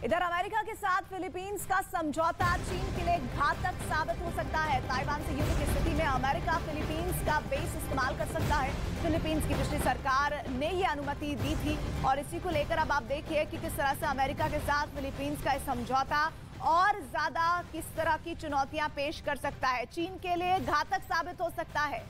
इधर अमेरिका के साथ फिलीपींस का समझौता चीन के लिए घातक साबित हो सकता है। ताइवान से युद्ध की स्थिति में अमेरिका फिलीपींस का बेस इस्तेमाल कर सकता है। फिलीपींस की पिछली सरकार ने ये अनुमति दी थी और इसी को लेकर अब आप देखिए कि किस तरह से अमेरिका के साथ फिलीपींस का समझौता और ज्यादा किस तरह की चुनौतियां पेश कर सकता है, चीन के लिए घातक साबित हो सकता है।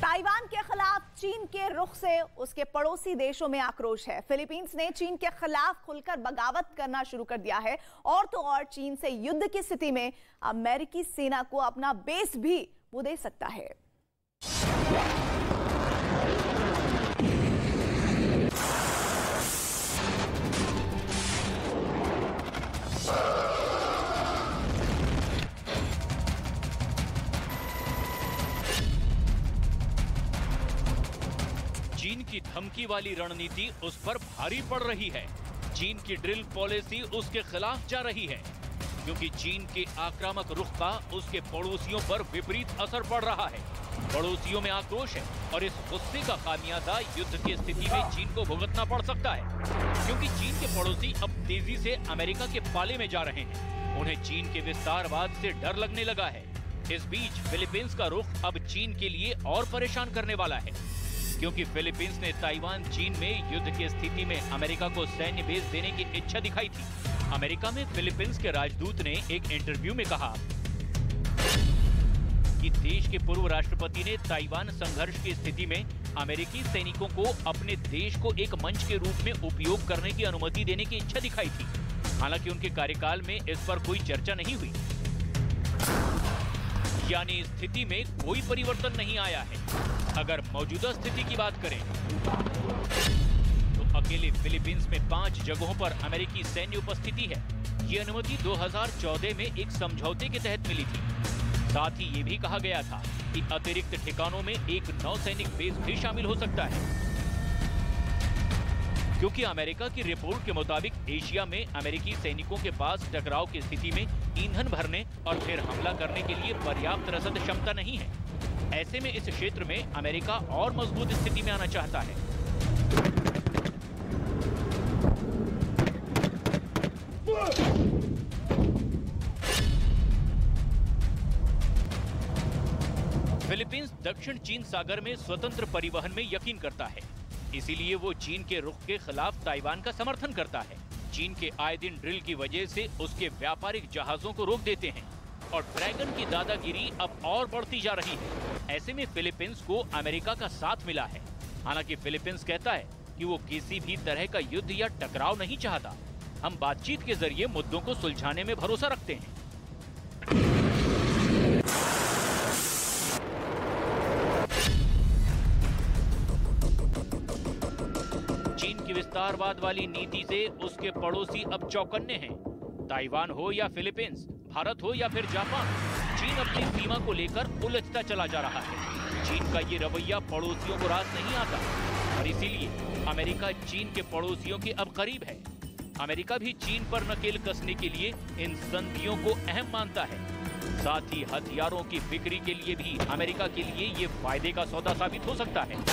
ताइवान के खिलाफ चीन के रुख से उसके पड़ोसी देशों में आक्रोश है। फिलीपींस ने चीन के खिलाफ खुलकर बगावत करना शुरू कर दिया है और तो और चीन से युद्ध की स्थिति में अमेरिकी सेना को अपना बेस भी वो दे सकता है। चीन की धमकी वाली रणनीति उस पर भारी पड़ रही है। चीन की ड्रिल पॉलिसी उसके खिलाफ जा रही है क्योंकि चीन के आक्रामक रुख का उसके पड़ोसियों पर विपरीत असर पड़ रहा है। पड़ोसियों में आक्रोश है और इस गुस्से का खामियाजा युद्ध की स्थिति में चीन को भुगतना पड़ सकता है क्योंकि चीन के पड़ोसी अब तेजी से अमेरिका के पाले में जा रहे हैं। उन्हें चीन के विस्तारवाद से डर लगने लगा है। इस बीच फिलीपींस का रुख अब चीन के लिए और परेशान करने वाला है क्योंकि फिलीपींस ने ताइवान चीन में युद्ध की स्थिति में अमेरिका को सैन्य बेस देने की इच्छा दिखाई थी। अमेरिका में फिलीपींस के राजदूत ने एक इंटरव्यू में कहा कि देश के पूर्व राष्ट्रपति ने ताइवान संघर्ष की स्थिति में अमेरिकी सैनिकों को अपने देश को एक मंच के रूप में उपयोग करने की अनुमति देने की इच्छा दिखाई थी। हालांकि उनके कार्यकाल में इस पर कोई चर्चा नहीं हुई, यानी स्थिति में कोई परिवर्तन नहीं आया है। अगर मौजूदा स्थिति की बात करें तो अकेले फिलीपींस में 5 जगहों पर अमेरिकी सैन्य उपस्थिति है। ये अनुमति 2014 में एक समझौते के तहत मिली थी। साथ ही ये भी कहा गया था कि अतिरिक्त ठिकानों में एक नौसैनिक बेस भी शामिल हो सकता है क्योंकि अमेरिका की रिपोर्ट के मुताबिक एशिया में अमेरिकी सैनिकों के पास टकराव की स्थिति में ईंधन भरने और फिर हमला करने के लिए पर्याप्त रसद क्षमता नहीं है। ऐसे में इस क्षेत्र में अमेरिका और मजबूत स्थिति में आना चाहता है। फिलीपींस दक्षिण चीन सागर में स्वतंत्र परिवहन में यकीन करता है, इसीलिए वो चीन के रुख के खिलाफ ताइवान का समर्थन करता है। चीन के आए दिन ड्रिल की वजह से उसके व्यापारिक जहाजों को रोक देते हैं और ड्रैगन की दादागिरी अब और बढ़ती जा रही है। ऐसे में फिलीपींस को अमेरिका का साथ मिला है। हालांकि फिलीपींस कहता है कि वो किसी भी तरह का युद्ध या टकराव नहीं चाहता। हम बातचीत के जरिए मुद्दों को सुलझाने में भरोसा रखते हैं। चीन की विस्तारवाद वाली नीति से उसके पड़ोसी अब चौकन्ने हैं। ताइवान हो या फिलीपींस, भारत हो या फिर जापान, चीन अपनी सीमा को लेकर उलझता चला जा रहा है। चीन का ये रवैया पड़ोसियों को रास नहीं आता और इसीलिए अमेरिका चीन के पड़ोसियों के अब करीब है। अमेरिका भी चीन पर नकेल कसने के लिए इन संधियों को अहम मानता है। साथ ही हथियारों की बिक्री के लिए भी अमेरिका के लिए ये फायदे का सौदा साबित हो सकता है।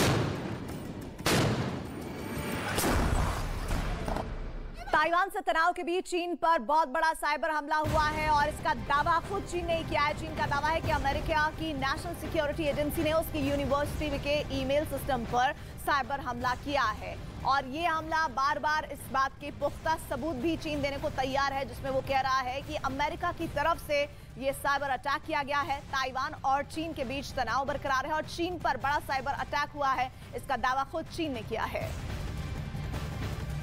ताइवान से तनाव के बीच चीन पर बहुत बड़ा साइबर हमला हुआ है और इसका दावा खुद चीन ने किया है। चीन का दावा है कि अमेरिका की नेशनल सिक्योरिटी एजेंसी ने उसकी यूनिवर्सिटी के ईमेल सिस्टम पर साइबर हमला किया है और ये हमला बार बार इस बात के पुख्ता सबूत भी चीन देने को तैयार है जिसमें वो कह रहा है कि अमेरिका की तरफ से ये साइबर अटैक किया गया है। ताइवान और चीन के बीच तनाव बरकरार है और चीन पर बड़ा साइबर अटैक हुआ है, इसका दावा खुद चीन ने किया है।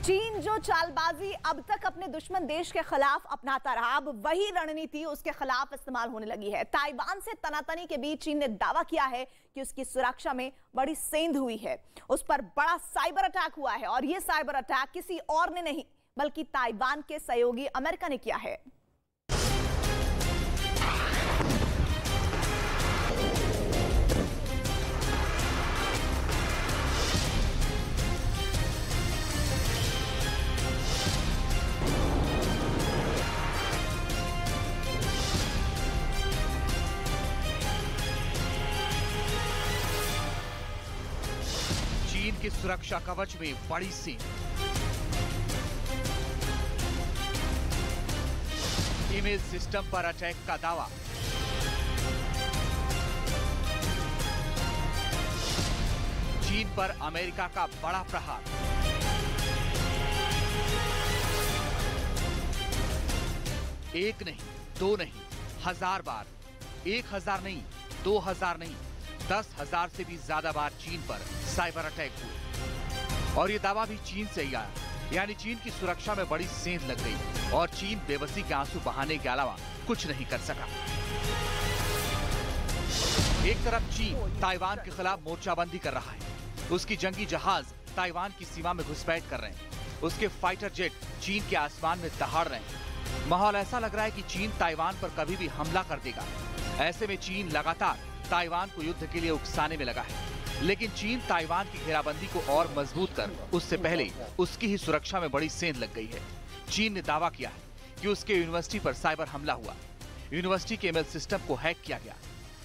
चीन जो चालबाजी अब तक अपने दुश्मन देश के खिलाफ अपनाता रहा, अब वही रणनीति उसके खिलाफ इस्तेमाल होने लगी है। ताइवान से तनातनी के बीच चीन ने दावा किया है कि उसकी सुरक्षा में बड़ी सेंध हुई है, उस पर बड़ा साइबर अटैक हुआ है और यह साइबर अटैक किसी और ने नहीं बल्कि ताइवान के सहयोगी अमेरिका ने किया है। सुरक्षा कवच में बड़ी सीन। ईमेल सिस्टम पर अटैक का दावा। चीन पर अमेरिका का बड़ा प्रहार। एक नहीं, दो नहीं, 1000 बार। 1000 नहीं, 2000 नहीं, 10,000 से भी ज्यादा बार चीन पर साइबर अटैक हुए। और ये दावा भी चीन से ही आया, यानी चीन की सुरक्षा में बड़ी सेंध लग गई और चीन बेबसी के आंसू बहाने के अलावा कुछ नहीं कर सका। एक तरफ चीन ताइवान के खिलाफ मोर्चाबंदी कर रहा है, उसकी जंगी जहाज ताइवान की सीमा में घुसपैठ कर रहे हैं, उसके फाइटर जेट चीन के आसमान में दहाड़ रहे हैं। माहौल ऐसा लग रहा है कि चीन ताइवान पर कभी भी हमला कर देगा। ऐसे में चीन लगातार ताइवान को युद्ध के लिए उकसाने में लगा है, लेकिन चीन ताइवान की घेराबंदी को और मजबूत कर उससे पहले उसकी ही सुरक्षा में बड़ी सेंध लग गई है। चीन ने दावा किया है कि उसके यूनिवर्सिटी पर साइबर हमला हुआ, यूनिवर्सिटी के ईमेल सिस्टम को हैक किया गया।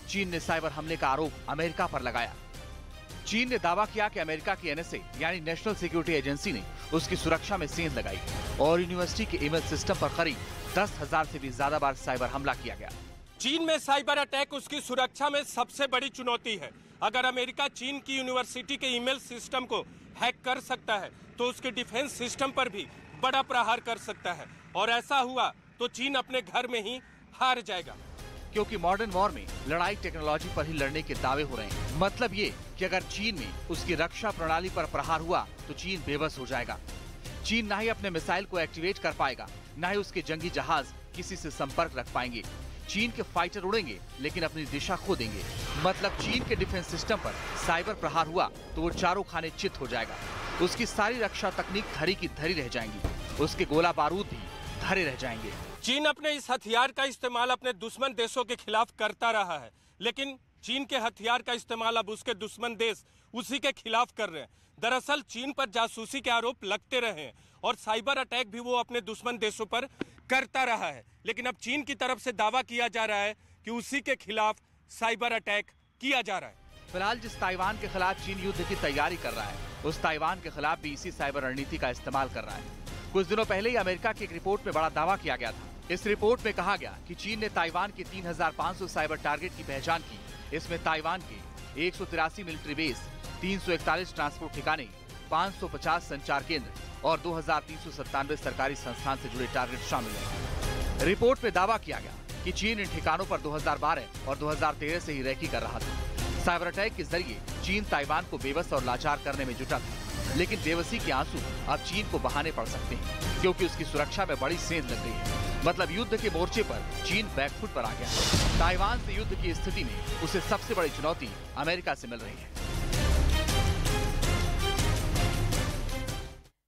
चीन ने साइबर हमले का आरोप अमेरिका पर लगाया। चीन ने दावा किया कि अमेरिका की एनएसए यानी नेशनल सिक्योरिटी एजेंसी ने उसकी सुरक्षा में सेंध लगाई और यूनिवर्सिटी के ईमेल सिस्टम पर करीब 10,000 से भी ज्यादा बार साइबर हमला किया गया। चीन में साइबर अटैक उसकी सुरक्षा में सबसे बड़ी चुनौती है। अगर अमेरिका चीन की यूनिवर्सिटी के ईमेल सिस्टम को हैक कर सकता है तो उसके डिफेंस सिस्टम पर भी बड़ा प्रहार कर सकता है, और ऐसा हुआ तो चीन अपने घर में ही हार जाएगा। क्योंकि मॉडर्न वॉर में लड़ाई टेक्नोलॉजी पर ही लड़ने के दावे हो रहे हैं। मतलब ये कि अगर चीन में उसकी रक्षा प्रणाली पर प्रहार हुआ तो चीन बेबस हो जाएगा। चीन ना ही अपने मिसाइल को एक्टिवेट कर पाएगा, ना ही उसके जंगी जहाज किसी से संपर्क रख पाएंगे। चीन के फाइटर उड़ेंगे लेकिन अपनी दिशा खो देंगे। मतलब चीन के डिफेंस सिस्टम पर साइबर प्रहार हुआ तो वो चारों खाने चित हो जाएगा। उसकी सारी रक्षा तकनीक धरी की धरी रह जाएंगी, उसके गोला बारूद भी धरे रह जाएंगे। चीन अपने इस हथियार का इस्तेमाल अपने दुश्मन देशों के खिलाफ करता रहा है, लेकिन चीन के हथियार का इस्तेमाल अब उसके दुश्मन देश उसी के खिलाफ कर रहे हैं। दरअसल चीन पर जासूसी के आरोप लगते रहे हैं और साइबर अटैक भी वो अपने दुश्मन देशों पर करता रहा है, लेकिन अब चीन की तरफ से दावा किया जा रहा है कि उसी के खिलाफ साइबर अटैक किया जा रहा है। फिलहाल जिस ताइवान के खिलाफ चीन युद्ध की तैयारी कर रहा है, उस ताइवान के खिलाफ भी इसी साइबर रणनीति का इस्तेमाल कर रहा है। कुछ दिनों पहले ही अमेरिका की एक रिपोर्ट में बड़ा दावा किया गया था। इस रिपोर्ट में कहा गया कि चीन ने ताइवान के 3,500 साइबर टारगेट की पहचान की। इसमें ताइवान के 183 मिलिट्री बेस, 341 ट्रांसपोर्ट ठिकाने, 550 संचार केंद्र और 2,397 सरकारी संस्थान से जुड़े टारगेट शामिल हैं। रिपोर्ट में दावा किया गया कि चीन इन ठिकानों पर 2012 और 2013 से ही रेकी कर रहा था। साइबर अटैक के जरिए चीन ताइवान को बेबस और लाचार करने में जुटा था, लेकिन बेबसी के आंसू अब चीन को बहाने पड़ सकते हैं क्योंकि उसकी सुरक्षा में बड़ी सेंध लग गई है। मतलब युद्ध के मोर्चे पर चीन बैकफुट पर आ गया है। ताइवान से युद्ध की स्थिति में उसे सबसे बड़ी चुनौती अमेरिका से मिल रही है।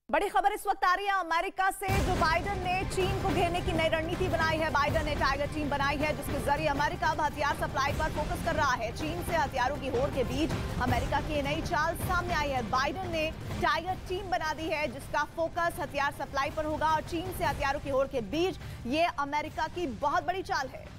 बड़ी खबर इस वक्त आ रही है अमेरिका से। जो बाइडेन ने चीन को घेरने की नई रणनीति बनाई है। बाइडेन ने टाइगर टीम बनाई है जिसके जरिए अमेरिका अब हथियार सप्लाई पर फोकस कर रहा है। चीन से हथियारों की होड़ के बीच अमेरिका की ये नई चाल सामने आई है। बाइडेन ने टाइगर टीम बना दी है जिसका फोकस हथियार सप्लाई पर होगा और चीन से हथियारों की होड़ के बीच ये अमेरिका की बहुत बड़ी चाल है।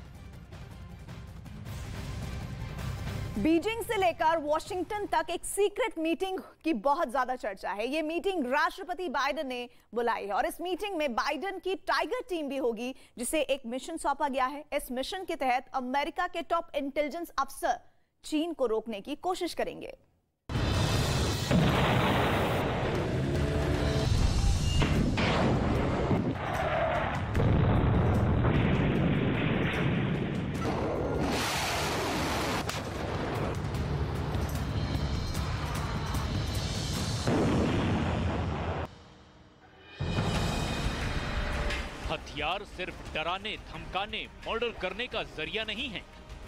बीजिंग से लेकर वॉशिंगटन तक एक सीक्रेट मीटिंग की बहुत ज्यादा चर्चा है। ये मीटिंग राष्ट्रपति बाइडेन ने बुलाई है और इस मीटिंग में बाइडेन की टाइगर टीम भी होगी जिसे एक मिशन सौंपा गया है। इस मिशन के तहत अमेरिका के टॉप इंटेलिजेंस अफसर चीन को रोकने की कोशिश करेंगे। हथियार सिर्फ डराने, धमकाने, मर्डर करने का जरिया नहीं है।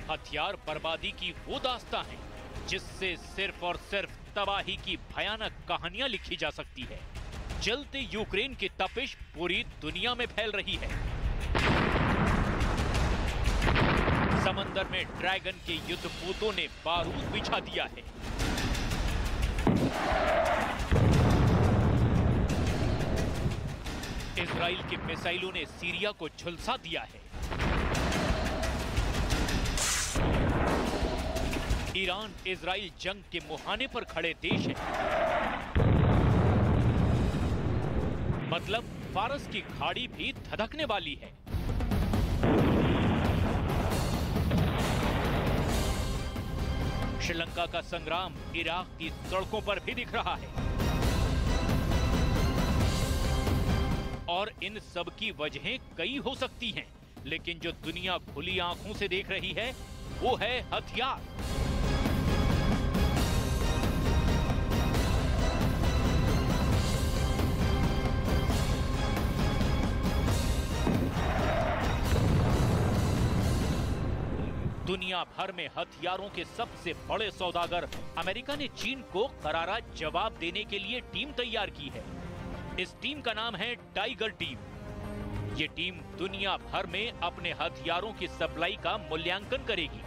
हथियार बर्बादी की वो दास्तां है जिससे सिर्फ और सिर्फ तबाही की भयानक कहानियां लिखी जा सकती है। जलते यूक्रेन की तपिश पूरी दुनिया में फैल रही है। समंदर में ड्रैगन के युद्धपोतों ने बारूद बिछा दिया है। इजराइल के मिसाइलों ने सीरिया को झुलसा दिया है। ईरान इजराइल जंग के मुहाने पर खड़े देश है। मतलब फारस की खाड़ी भी धधकने वाली है। श्रीलंका का संग्राम इराक की सड़कों पर भी दिख रहा है और इन सब की वजहें कई हो सकती हैं, लेकिन जो दुनिया खुली आंखों से देख रही है वो है हथियार। दुनिया भर में हथियारों के सबसे बड़े सौदागर अमेरिका ने चीन को करारा जवाब देने के लिए टीम तैयार की है। इस टीम का नाम है टाइगर टीम। ये टीम दुनिया भर में अपने हथियारों की सप्लाई का मूल्यांकन करेगी,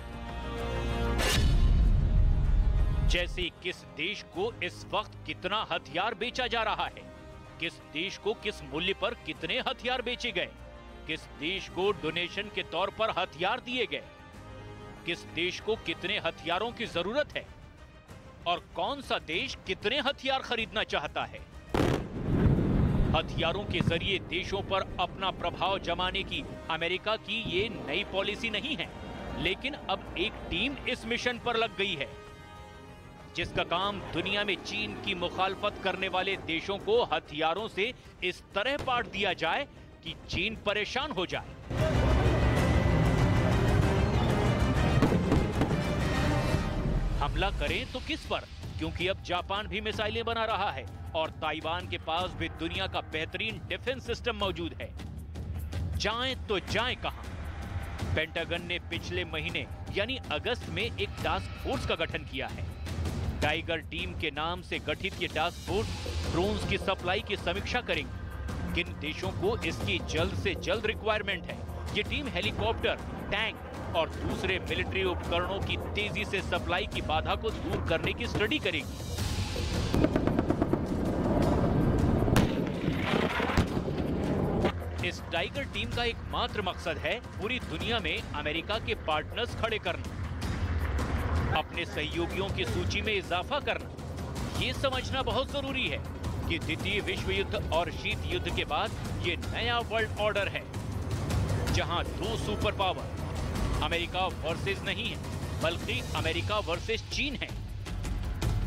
जैसे किस देश को इस वक्त कितना हथियार बेचा जा रहा है, किस देश को किस मूल्य पर कितने हथियार बेचे गए, किस देश को डोनेशन के तौर पर हथियार दिए गए, किस देश को कितने हथियारों की जरूरत है और कौन सा देश कितने हथियार खरीदना चाहता है। हथियारों के जरिए देशों पर अपना प्रभाव जमाने की अमेरिका की ये नई पॉलिसी नहीं है, लेकिन अब एक टीम इस मिशन पर लग गई है, जिसका काम दुनिया में चीन की मुखालफत करने वाले देशों को हथियारों से इस तरह पाट दिया जाए कि चीन परेशान हो जाए। हमला करें तो किस पर, क्योंकि अब जापान भी मिसाइलें बना रहा है और ताइवान के पास भी दुनिया का बेहतरीन डिफेंस सिस्टम मौजूद है। जाएं तो जाएं कहां? पेंटागन ने पिछले महीने यानी अगस्त में एक टास्क फोर्स का गठन किया है। टाइगर टीम के नाम से गठित ये टास्क फोर्स ड्रोन्स की सप्लाई की समीक्षा करेंगी। किन देशों को इसकी जल्द से जल्द रिक्वायरमेंट है। ये टीम हेलीकॉप्टर, टैंक और दूसरे मिलिट्री उपकरणों की तेजी से सप्लाई की बाधा को दूर करने की स्टडी करेगी। इस टाइगर टीम का एकमात्र मकसद है पूरी दुनिया में अमेरिका के पार्टनर्स खड़े करना, अपने सहयोगियों की सूची में इजाफा करना। ये समझना बहुत जरूरी है कि द्वितीय विश्व युद्ध और शीत युद्ध के बाद ये नया वर्ल्ड ऑर्डर है, जहां दो सुपर पावर अमेरिका वर्सेस नहीं है, बल्कि अमेरिका वर्सेस चीन है।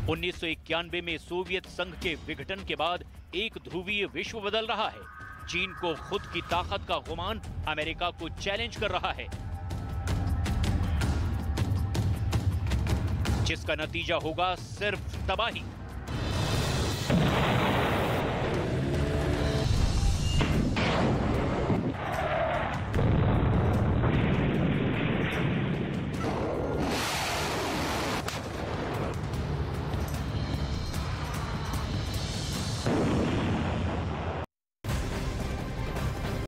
1991 में सोवियत संघ के विघटन के बाद एक ध्रुवीय विश्व बदल रहा है। चीन को खुद की ताकत का गुमान अमेरिका को चैलेंज कर रहा है, जिसका नतीजा होगा सिर्फ तबाही।